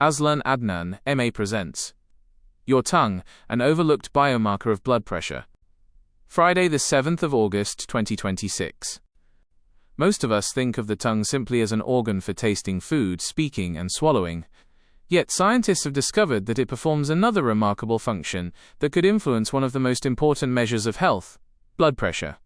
AZLAN ADNAN, MA presents Your Tongue, an Overlooked Biomarker of Blood Pressure. Friday the 7th of August 2026. Most of us think of the tongue simply as an organ for tasting food, speaking, and swallowing. Yet scientists have discovered that it performs another remarkable function that could influence one of the most important measures of health: blood pressure.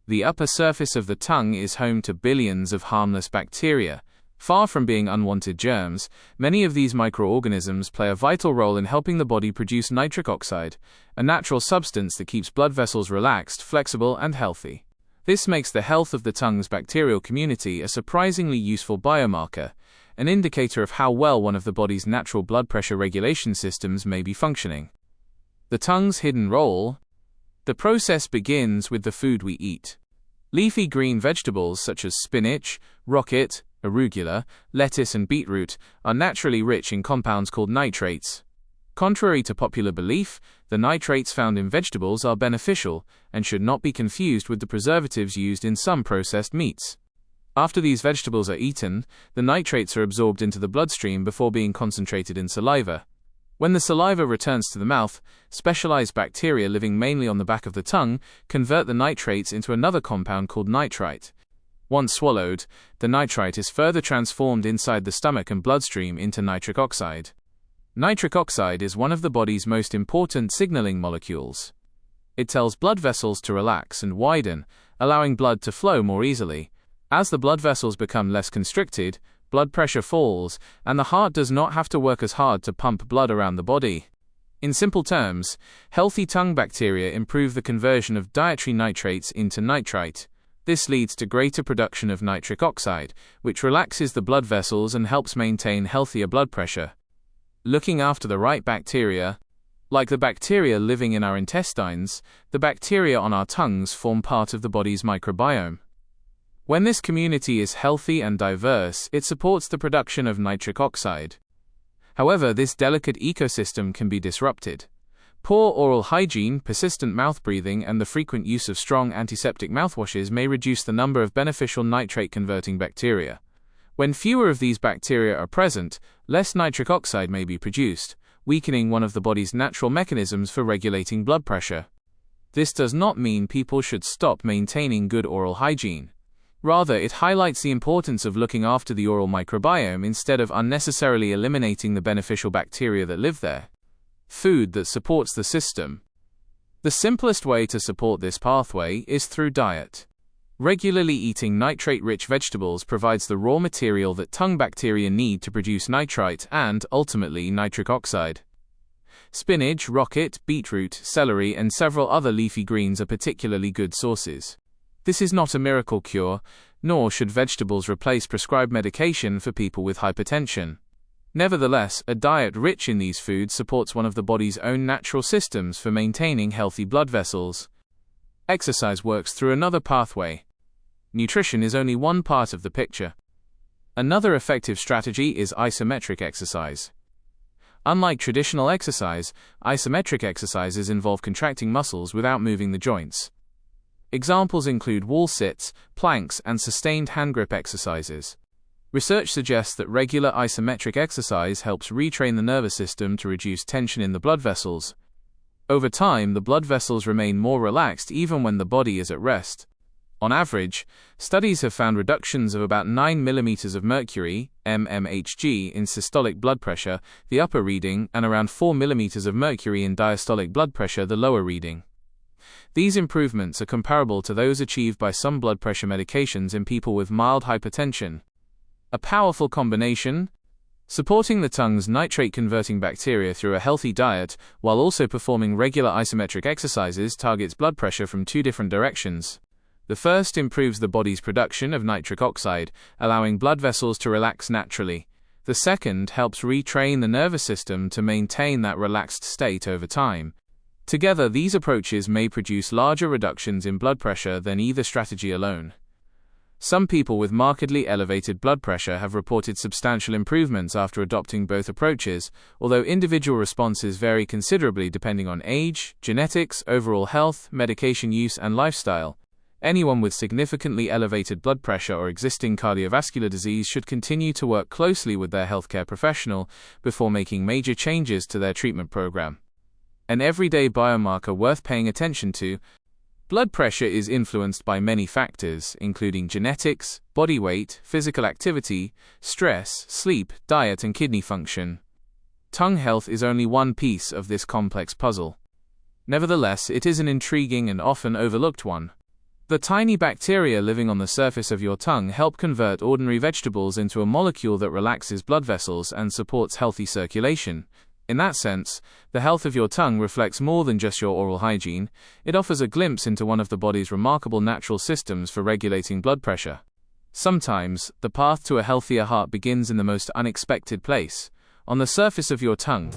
The upper surface of the tongue is home to billions of harmless bacteria. Far from being unwanted germs, many of these microorganisms play a vital role in helping the body produce nitric oxide, a natural substance that keeps blood vessels relaxed, flexible, and healthy. This makes the health of the tongue's bacterial community a surprisingly useful biomarker, an indicator of how well one of the body's natural blood pressure regulation systems may be functioning. The tongue's hidden role. The process begins with the food we eat. Leafy green vegetables such as spinach, rocket, arugula, lettuce, and beetroot are naturally rich in compounds called nitrates. Contrary to popular belief, the nitrates found in vegetables are beneficial and should not be confused with the preservatives used in some processed meats. After these vegetables are eaten, the nitrates are absorbed into the bloodstream before being concentrated in saliva. When the saliva returns to the mouth, specialized bacteria living mainly on the back of the tongue convert the nitrates into another compound called nitrite. Once swallowed, the nitrite is further transformed inside the stomach and bloodstream into nitric oxide. Nitric oxide is one of the body's most important signaling molecules. It tells blood vessels to relax and widen, allowing blood to flow more easily. As the blood vessels become less constricted, blood pressure falls, and the heart does not have to work as hard to pump blood around the body. In simple terms, healthy tongue bacteria improve the conversion of dietary nitrates into nitrite. This leads to greater production of nitric oxide, which relaxes the blood vessels and helps maintain healthier blood pressure. Looking after the right bacteria. Like the bacteria living in our intestines, the bacteria on our tongues form part of the body's microbiome. When this community is healthy and diverse, it supports the production of nitric oxide. However, this delicate ecosystem can be disrupted. Poor oral hygiene, persistent mouth breathing, and the frequent use of strong antiseptic mouthwashes may reduce the number of beneficial nitrate-converting bacteria. When fewer of these bacteria are present, less nitric oxide may be produced, weakening one of the body's natural mechanisms for regulating blood pressure. This does not mean people should stop maintaining good oral hygiene. Rather, it highlights the importance of looking after the oral microbiome instead of unnecessarily eliminating the beneficial bacteria that live there. Food that supports the system. The simplest way to support this pathway is through diet. Regularly eating nitrate-rich vegetables provides the raw material that tongue bacteria need to produce nitrite and, ultimately, nitric oxide. Spinach, rocket, beetroot, celery, and several other leafy greens are particularly good sources. This is not a miracle cure, nor should vegetables replace prescribed medication for people with hypertension. Nevertheless, a diet rich in these foods supports one of the body's own natural systems for maintaining healthy blood vessels. Exercise works through another pathway. Nutrition is only one part of the picture. Another effective strategy is isometric exercise. Unlike traditional exercise, isometric exercises involve contracting muscles without moving the joints. Examples include wall sits, planks, and sustained hand grip exercises. Research suggests that regular isometric exercise helps retrain the nervous system to reduce tension in the blood vessels. Over time, the blood vessels remain more relaxed even when the body is at rest. On average, studies have found reductions of about 9 mm of mercury, mmHg, in systolic blood pressure, the upper reading, and around 4 mm of mercury in diastolic blood pressure, the lower reading. These improvements are comparable to those achieved by some blood pressure medications in people with mild hypertension. A powerful combination. Supporting the tongue's nitrate-converting bacteria through a healthy diet, while also performing regular isometric exercises, targets blood pressure from two different directions. The first improves the body's production of nitric oxide, allowing blood vessels to relax naturally. The second helps retrain the nervous system to maintain that relaxed state over time. Together, these approaches may produce larger reductions in blood pressure than either strategy alone. Some people with markedly elevated blood pressure have reported substantial improvements after adopting both approaches, although individual responses vary considerably depending on age, genetics, overall health, medication use, and lifestyle. Anyone with significantly elevated blood pressure or existing cardiovascular disease should continue to work closely with their healthcare professional before making major changes to their treatment program. An everyday biomarker worth paying attention to. Blood pressure is influenced by many factors, including genetics, body weight, physical activity, stress, sleep, diet, and kidney function. Tongue health is only one piece of this complex puzzle. Nevertheless, it is an intriguing and often overlooked one. The tiny bacteria living on the surface of your tongue help convert ordinary vegetables into a molecule that relaxes blood vessels and supports healthy circulation. In that sense, the health of your tongue reflects more than just your oral hygiene. It offers a glimpse into one of the body's remarkable natural systems for regulating blood pressure. Sometimes, the path to a healthier heart begins in the most unexpected place, on the surface of your tongue.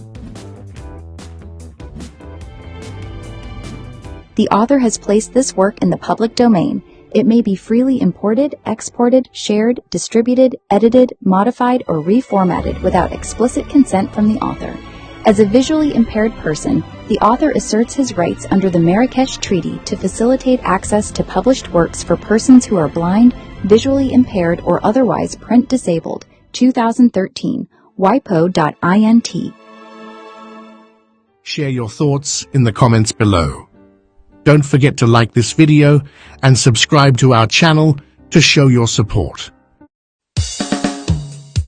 The author has placed this work in the public domain. It may be freely imported, exported, shared, distributed, edited, modified, or reformatted without explicit consent from the author. As a visually impaired person, the author asserts his rights under the Marrakesh Treaty to facilitate access to published works for persons who are blind, visually impaired, or otherwise print disabled. 2013, wipo.int. Share your thoughts in the comments below. Don't forget to like this video and subscribe to our channel to show your support.